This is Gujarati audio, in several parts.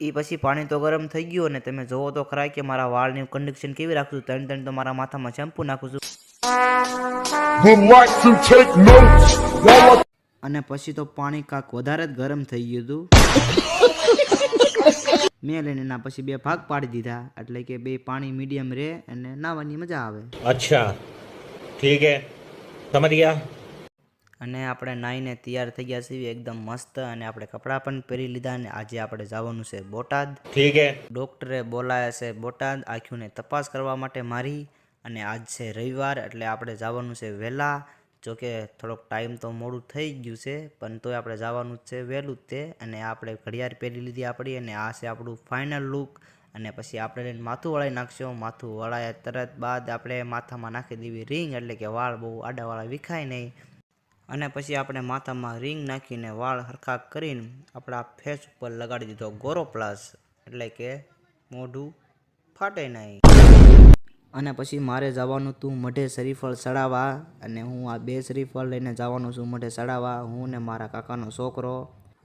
એ પછી પાણી તો ગરમ થઈ ગયું અને તમે જોવો તો ખરા કે મારા વાળની કન્ડિશન કેવી રાખું છું. ત્રણ તો મારા માથામાં શેમ્પુ નાખું છું. અને પછી તો પાણી કાંક વધારે જ ગરમ થઈ ગયું હતું. મેં લઈને એના પછી 2 ભાગ પાડી દીધા, એટલે કે 2 પાણી મીડિયમ રહે અને નાહવાની મજા આવે. અચ્છા ઠીક હે, સમજ ગયા. અને આપણે નાહીને તૈયાર થઈ ગયા છીએ એકદમ મસ્ત, અને આપણે કપડાં પણ પહેરી લીધા. અને આજે આપણે જવાનું છે બોટાદ. ઠીક હે. ડૉક્ટરે બોલાયા છે બોટાદ આંખોને તપાસ કરવા માટે મારી. અને આજ છે રવિવાર, એટલે આપણે જવાનું છે વહેલા. જોકે થોડોક ટાઈમ તો મોડું થઈ ગયું છે, પણ તોય આપણે જવાનું જ છે વહેલું જ તે. અને આપણે ઘડિયાળ પહેરી લીધી આપણી, અને આ છે આપણું ફાઇનલ લુક. અને પછી આપણે માથું વળાવી નાખશું. માથું વળાયા તરત બાદ આપણે માથામાં નાખી દેવી રિંગ, એટલે કે વાળ બહુ આડાવાળા વિખાય નહીં. અને પછી આપણે માથામાં રિંગ નાખીને વાળ હરખા કરીને આપણા ફેસ ઉપર લગાડી દીધો ગોરો પ્લસ, એટલે કે મોઢું ફાટે નહીં. અને પછી મારે જવાનું હતું મઢે શરીફળ ચડાવવા, અને હું આ 2 શરીફળ લઈને જવાનું છું મઢે ચડાવવા. હું ને મારા કાકાનો છોકરો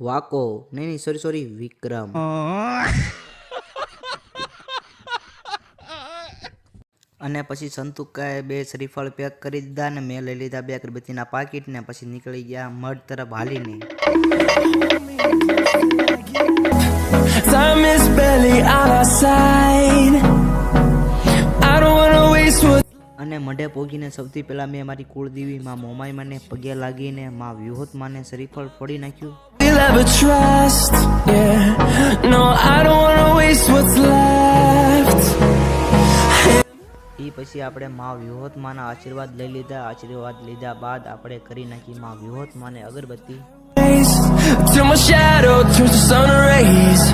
વાકો, નહીં સોરી વિક્રમ. અને પછી સંતુકાએ 2 શરીફળ પેક કરી દીધા, અને મેં લઈ લીધા 2 અગરબત્તીના પાકીટ, ને પછી નીકળી ગયા મઢ તરફ હાલીને. Time is barely on our side. I don't wanna waste what. અને મઢે પોગીને સૌથી પહેલાં મેં મારી કુળદેવી માં મોમાઈ માને પગે લાગીને માં વ્યુહોત માને શરીફળ ફોડી નાખ્યું. We'll ever trust, yeah. No, I don't wanna waste what's left. એ પછી આપણે માં વ્યુહોત માના આશીર્વાદ લઈ લીધા. આશીર્વાદ લીધા બાદ આપણે કરી નાખી માં વ્યુહોત માને અગરબત્તી. Till my shadow turns to sun rays.